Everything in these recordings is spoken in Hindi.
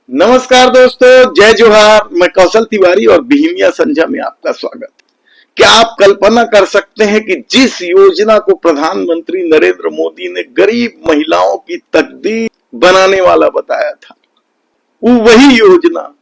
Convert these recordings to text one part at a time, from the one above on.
नमस्कार दोस्तों, जय जोहार। मैं कौशल तिवारी और बिहिमिया संझा में आपका स्वागत। क्या आप कल्पना कर सकते हैं कि जिस योजना को प्रधानमंत्री नरेंद्र मोदी ने गरीब महिलाओं की तकदीर बनाने वाला बताया था, वो वही योजना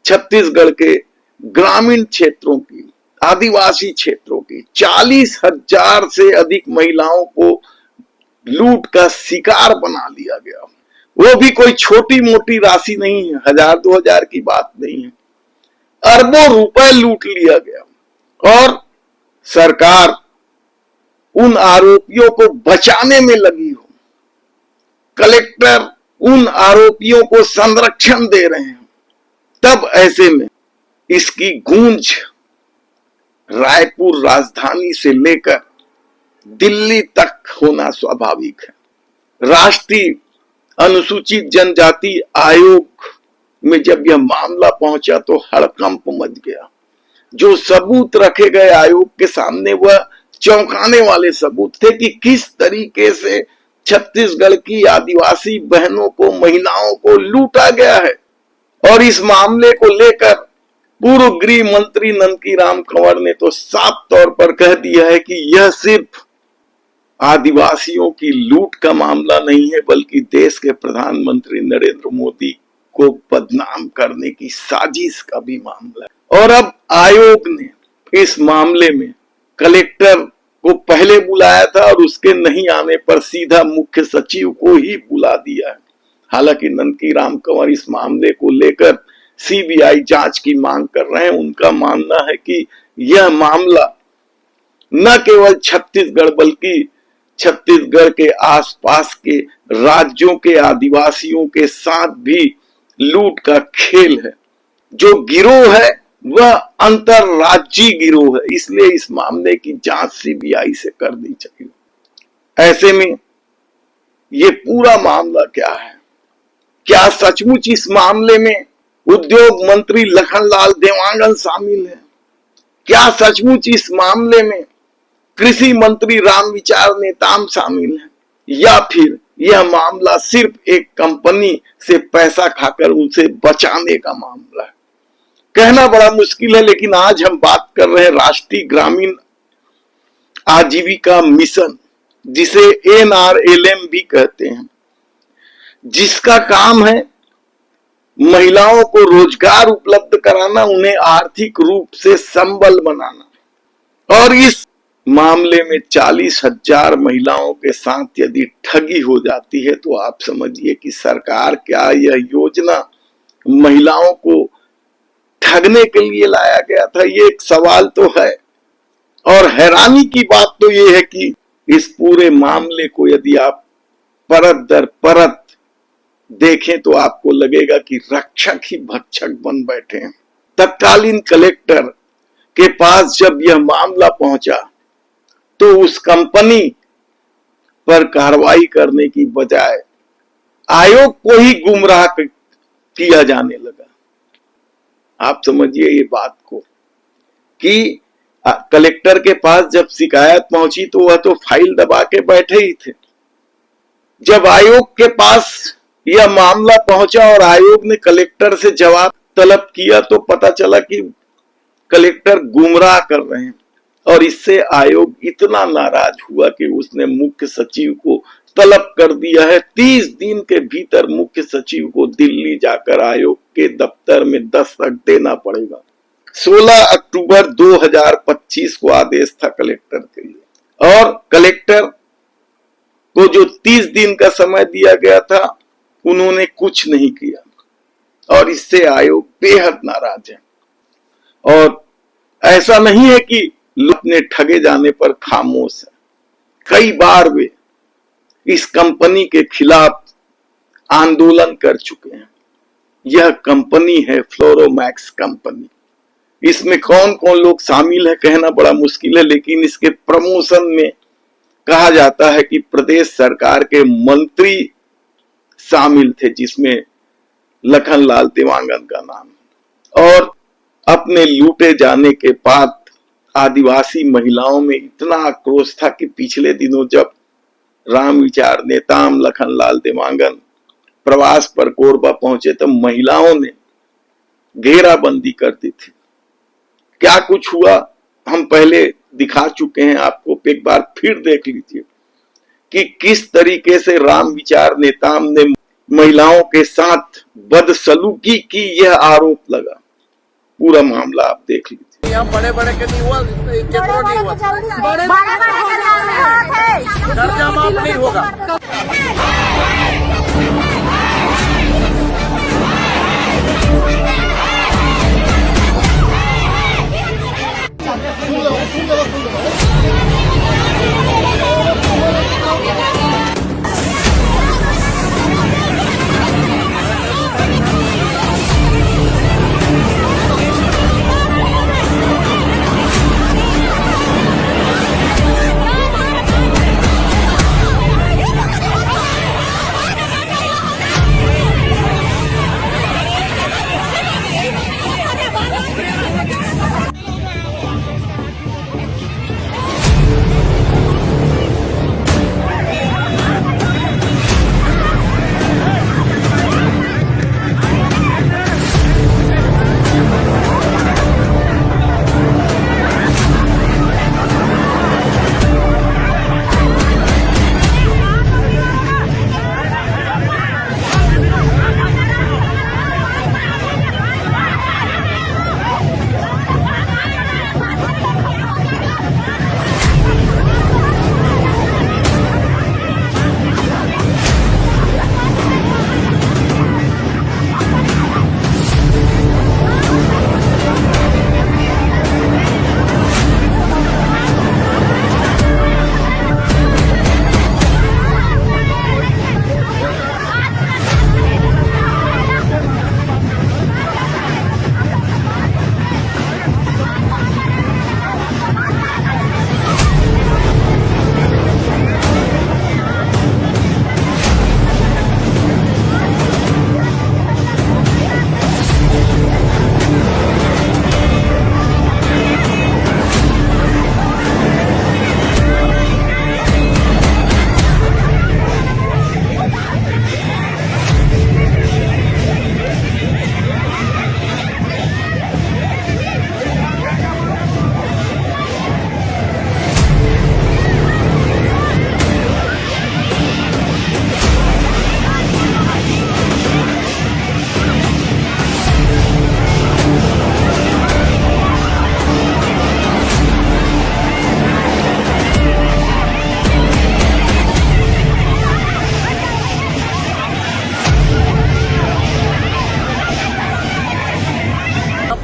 छत्तीसगढ़ के ग्रामीण क्षेत्रों की, आदिवासी क्षेत्रों की 40,000 से अधिक महिलाओं को लूट का शिकार बना लिया गया। वो भी कोई छोटी मोटी राशि नहीं है, 1,000-2,000 की बात नहीं है, अरबों रुपए लूट लिया गया। और सरकार उन आरोपियों को बचाने में लगी हो, कलेक्टर उन आरोपियों को संरक्षण दे रहे हैं, तब ऐसे में इसकी गूंज रायपुर राजधानी से लेकर दिल्ली तक होना स्वाभाविक है। राष्ट्रीय अनुसूचित जनजाति आयोग में जब यह मामला पहुंचा तो हड़कंप मच गया। जो सबूत रखे गए आयोग के सामने वह चौंकाने वाले सबूत थे कि किस तरीके से छत्तीसगढ़ की आदिवासी बहनों को, महिलाओं को लूटा गया है। और इस मामले को लेकर पूर्व गृह मंत्री ननकीराम कंवर ने तो साफ तौर पर कह दिया है कि यह सिर्फ आदिवासियों की लूट का मामला नहीं है, बल्कि देश के प्रधानमंत्री नरेंद्र मोदी को बदनाम करने की साजिश का भी मामला है। और अब आयोग ने इस मामले में कलेक्टर को पहले बुलाया था और उसके नहीं आने पर सीधा मुख्य सचिव को ही बुला दिया है। हालांकि ननकीराम कंवर इस मामले को लेकर सीबीआई जांच की मांग कर रहे हैं। उनका मानना है कि यह मामला न केवल छत्तीसगढ़ बल्कि छत्तीसगढ़ के आसपास के राज्यों के आदिवासियों के साथ भी लूट का खेल है। जो गिरोह है वह अंतरराज्यीय गिरोह है, इसलिए इस मामले की जांच सीबीआई से कर दी चाहिए। ऐसे में ये पूरा मामला क्या है? क्या सचमुच इस मामले में उद्योग मंत्री लखनलाल देवांगन शामिल है? क्या सचमुच इस मामले में कृषि मंत्री रामविचार नेताम शामिल है? या फिर यह मामला सिर्फ एक कंपनी से पैसा खाकर उनसे बचाने का मामला है? कहना बड़ा मुश्किल है, लेकिन आज हम बात कर रहे हैं राष्ट्रीय ग्रामीण आजीविका मिशन, जिसे NRLM भी कहते हैं, जिसका काम है महिलाओं को रोजगार उपलब्ध कराना, उन्हें आर्थिक रूप से संबल बनाना। और इस मामले में 40,000 महिलाओं के साथ यदि ठगी हो जाती है तो आप समझिए कि सरकार क्या यह योजना महिलाओं को ठगने के लिए लाया गया था? ये एक सवाल तो है। और हैरानी की बात तो ये है कि इस पूरे मामले को यदि आप परत दर परत देखें तो आपको लगेगा कि रक्षक ही भक्षक बन बैठे हैं। तत्कालीन कलेक्टर के पास जब यह मामला पहुंचा तो उस कंपनी पर कार्रवाई करने की बजाय आयोग को ही गुमराह किया जाने लगा। आप समझिए ये बात को कि कलेक्टर के पास जब शिकायत पहुंची तो वह तो फाइल दबा के बैठे ही थे। जब आयोग के पास यह मामला पहुंचा और आयोग ने कलेक्टर से जवाब तलब किया तो पता चला कि कलेक्टर गुमराह कर रहे हैं। और इससे आयोग इतना नाराज हुआ कि उसने मुख्य सचिव को तलब कर दिया है 30 दिन के भीतर मुख्य सचिव को दिल्ली जाकर आयोग के दफ्तर में दस्तक देना पड़ेगा। 16 अक्टूबर 2025 को आदेश था कलेक्टर के लिए, और कलेक्टर को जो 30 दिन का समय दिया गया था उन्होंने कुछ नहीं किया, और इससे आयोग बेहद नाराज है। और ऐसा नहीं है कि लोग अपने ठगे जाने पर खामोश है। कई बार वे इस कंपनी के खिलाफ आंदोलन कर चुके हैं। यह कंपनी है फ्लोरोमैक्स कंपनी। इसमें कौन कौन लोग शामिल है कहना बड़ा मुश्किल है, लेकिन इसके प्रमोशन में कहा जाता है कि प्रदेश सरकार के मंत्री शामिल थे, जिसमें लखनलाल देवांगन का नाम। और अपने लूटे जाने के बाद आदिवासी महिलाओं में इतना आक्रोश था कि पिछले दिनों जब रामविचार नेताम, लखनलाल देवांगन प्रवास पर कोरबा पहुंचे तो महिलाओं ने घेराबंदी कर दी थी। क्या कुछ हुआ हम पहले दिखा चुके हैं आपको, एक बार फिर देख लीजिए कि किस तरीके से राम विचार नेताओं ने महिलाओं के साथ बदसलूकी की, यह आरोप लगा। पूरा मामला आप देख लीजिए। यहाँ बड़े बड़े के नहीं हुआ, कितनों नहीं हुआ, कर्जा माफ नहीं होगा।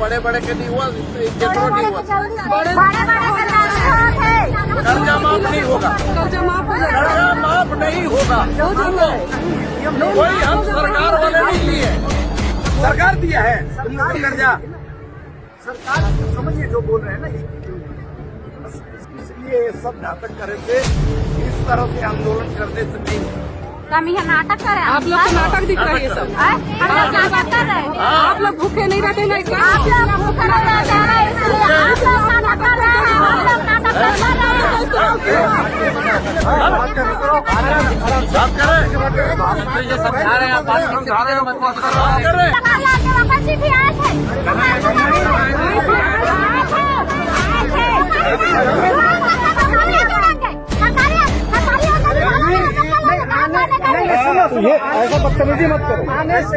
बड़े बड़े के नहीं हुआ, कितनों नहीं हुआ, कर्जा माफ नहीं होगा, कर्जा माफ नहीं होगा। कोई हम सरकार वाले नहीं लिए, सरकार दिया है तुम लोग कर्जा। सरकार समझिए जो बोल रहे हैं ना, इसलिए ये सब नाटक करे थे। इस तरह के आंदोलन करने से नहीं। हम यहाँ नाटक कर रहे हैं, आप लोग तो नाटक दिख रहा है ये सब। हम लोग नाटक कर रहे हैं। आप लोग भूखे नहीं रहते ना, इसलिए आप लोग भूखे नहीं रहते हैं, इसलिए आप लोग नाटक कर रहे हैं। हम लोग नाटक कर रहे हैं। ये समझा रहे हैं आप, बात समझा रहे हैं, मत कर रहे हैं। ये ऐसा बदतमीजी मत करो,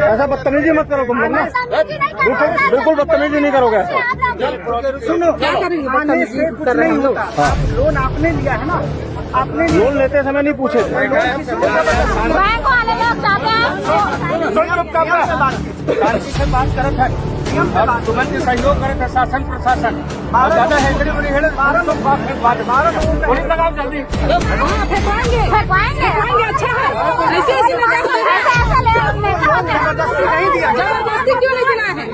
ऐसा बदतमीजी मत करो तुम लोग ना, बिल्कुल बदतमीजी नहीं करोगे ऐसा। सुनो, आने से कुछ नहीं होता। लोन आपने लिया है ना, आपने लोन लेते समय नहीं पूछे थे। बैंक वाले लोग चाहते हैं बात करत है, तुमन के सहयोग करे थे शासन प्रशासन। ज्यादा हेजड़ी बड़ी हेड़ 12 पुलिस लगाओ जल्दी। फेंकवाएंगे अच्छा है। ऐसे नहीं दिया, जबरदस्ती क्यों नहीं दिलाए हैं?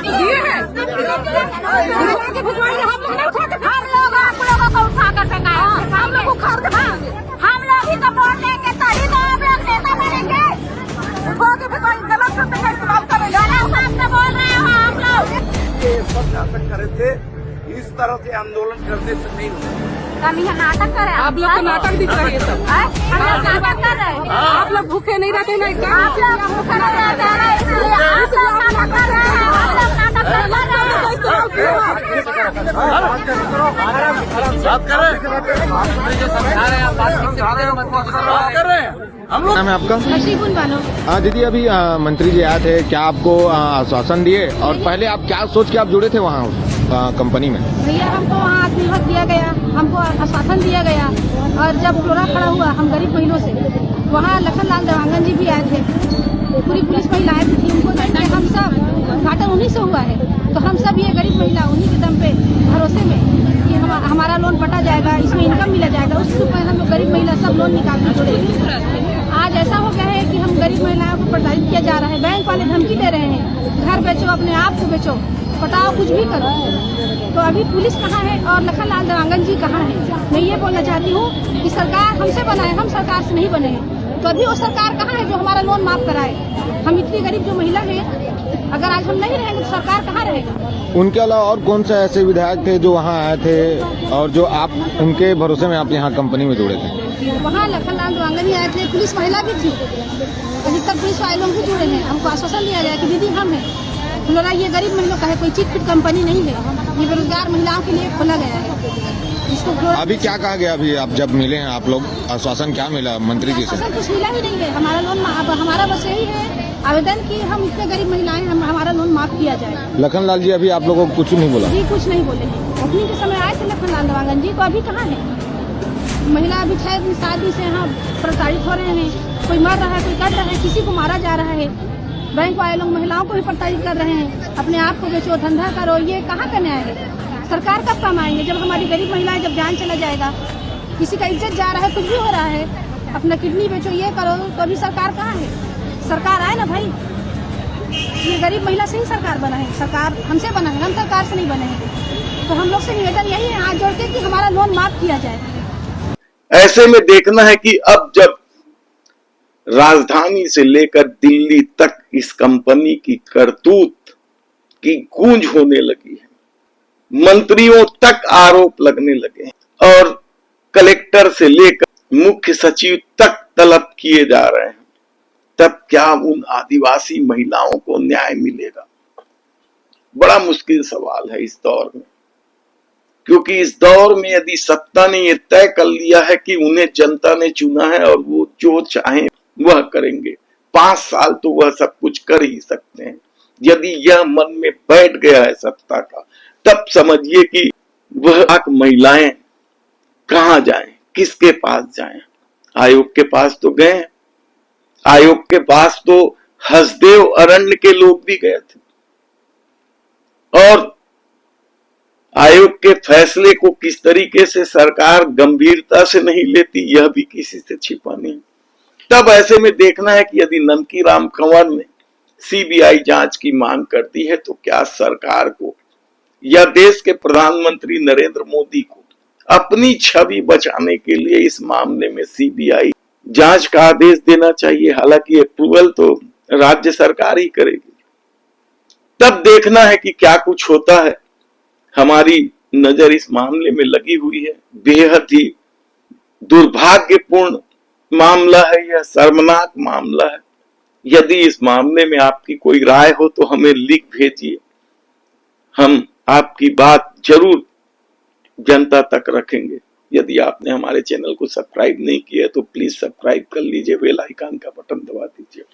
दिए हैं, भगवान हम लोग आप लोगों को उठा कर फेंकाए, हम लोग उखाड़ के खाएंगे। हम लोग ही तो वोट देंगे, तभी तो आप लोग नेता बनेंगे। गलत शब्द का इस्तेमाल करेंगे, गलत शब्द बोल रहे हो आप लोग। ये सब नाटक करे थे। इस तरह से आंदोलन करने से नहीं होगा। हम यहाँ नाटक कर रहे हैं। आप लोग तो नाटक दिख रहा है ये सब। हम लोग नाटक कर रहे हैं। आप लोग भूखे नहीं रहते ना इसका। आप लोग भूखे नहीं रहते हैं, इसलिए आप लोग नाटक कर रहे हैं। आप लोग नाटक कर रहे हैं। बात कर रहे हैं हम लोग। नाम है आपका? नसीबुन बानो। हाँ दीदी, अभी मंत्री जी आए थे, क्या आपको आश्वासन दिए और पहले आप क्या सोच के आप जुड़े थे वहाँ कंपनी में? भैया हमको वहाँ आत्महत्या दिया गया, हमको आश्वासन दिया गया और जब कोरोना खड़ा हुआ हम गरीब महीनों से वहाँ लखनलाल देवांगन जी भी आए थे, पूरी पुलिस महिलाएं भी थी, उनको देख के हम सब घाटा उन्हीं से हुआ है। तो हम सब ये गरीब महिला उन्हीं के दम पे भरोसे में कि हमारा लोन बटा जाएगा, इसमें इनकम मिला जाएगा, उस पर हम लोग गरीब महिला सब लोन निकाल के जुड़े। आज ऐसा हो गया है कि हम गरीब महिलाओं को प्रताड़ित किया जा रहा है। बैंक वाले धमकी दे रहे हैं, घर बेचो, अपने आप को बेचो, पटाओ, कुछ भी करो। तो अभी पुलिस कहाँ है और लखनलाल देवांगन जी कहाँ है? मैं ये बोलना चाहती हूँ कि सरकार हमसे बनाए, हम सरकार से नहीं बने हैं। तो अभी वो सरकार कहाँ है जो हमारा लोन माफ कराए? हम इतनी गरीब जो महिला है, अगर आज हम नहीं रहेंगे तो सरकार कहाँ रहेगा? उनके अलावा और कौन से ऐसे विधायक थे जो वहाँ आए थे और जो आप उनके भरोसे में आप यहाँ कंपनी में जुड़े थे? वहाँ लखनलाल देवांगन ही आए थे, पुलिस महिला भी थी, अधिकतर पुलिस वाले लोग भी जुड़े हैं। हमको आश्वासन दिया गया कि दीदी हम हैं। फ्लोरा ये गरीब महिलाओं का है, कोई चिट फिट कंपनी नहीं है, ये बेरोजगार महिलाओं के लिए खोला गया है। इसको अभी क्या कहा गया? अभी आप जब मिले हैं आप लोग, आश्वासन क्या मिला मंत्री जी से? आश्वासन कुछ मिला ही नहीं है। हमारा लोन हमारा बस यही है आवेदन कि हम इतने गरीब महिलाएं, हमारा लोन माफ किया जाए। लखनलाल जी अभी आप लोगों को कुछ नहीं बोला? जी कुछ नहीं बोले हैं। ओपनिंग के समय आए थे लखनलाल देवांगन जी, तो अभी कहाँ है? महिला अभी 6 दिन 7 दिन से यहाँ प्रताड़ित हो रहे हैं, कोई मर रहा है, कोई कट रहा है, किसी को मारा जा रहा है। बैंक वाले लोग महिलाओं को भी प्रताड़ित कर रहे हैं, अपने आप को बेचो, धंधा करो। ये कहाँ का न्याय है? सरकार कब काम आएंगे जब हमारी गरीब महिलाएं, जब जान चला जाएगा, किसी का इज्जत जा रहा है, कुछ भी हो रहा है, अपना किडनी बेचो, ये करो, तो अभी सरकार कहाँ है? सरकार आए ना भाई, ये गरीब महिला से ही सरकार बना है, सरकार हमसे बना है, हम सरकार से नहीं बने हैं। तो हम लोग से निवेदन यही है हाथ जोड़ के कि हमारा लोन माफ किया जाए। ऐसे में देखना है कि अब जब राजधानी से लेकर दिल्ली तक इस कंपनी की करतूत की गूंज होने लगी है, मंत्रियों तक आरोप लगने लगे हैं और कलेक्टर से लेकर मुख्य सचिव तक तलब किए जा रहे हैं, तब क्या उन आदिवासी महिलाओं को न्याय मिलेगा? बड़ा मुश्किल सवाल है इस दौर में, क्योंकि इस दौर में यदि सत्ता ने यह तय कर लिया है कि उन्हें जनता ने चुना है और वो जो चाहें वह करेंगे, 5 साल तो वह सब कुछ कर ही सकते हैं। यदि यह मन में बैठ गया है सत्ता का, तब समझिए कि वह महिलाएं कहां जाएं, किसके पास जाएं? आयोग के पास तो गए, आयोग के पास तो हसदेव अरण्य के लोग भी गए थे और आयोग के फैसले को किस तरीके से सरकार गंभीरता से नहीं लेती, यह भी किसी से छिपा नहीं। तब ऐसे में देखना है कि यदि ननकी राम कंवर ने सीबीआई जांच की मांग करती है तो क्या सरकार को या देश के प्रधानमंत्री नरेंद्र मोदी को अपनी छवि बचाने के लिए इस मामले में सीबीआई जांच का आदेश देना चाहिए। हालांकि अप्रूवल तो राज्य सरकार ही करेगी। तब देखना है कि क्या कुछ होता है। हमारी नजर इस मामले में लगी हुई है। बेहद ही दुर्भाग्यपूर्ण मामला है, यह शर्मनाक मामला है। यदि इस मामले में आपकी कोई राय हो तो हमें लिख भेजिए, हम आपकी बात जरूर जनता तक रखेंगे। यदि आपने हमारे चैनल को सब्सक्राइब नहीं किया तो प्लीज सब्सक्राइब कर लीजिए, बेल आइकन का बटन दबा दीजिए।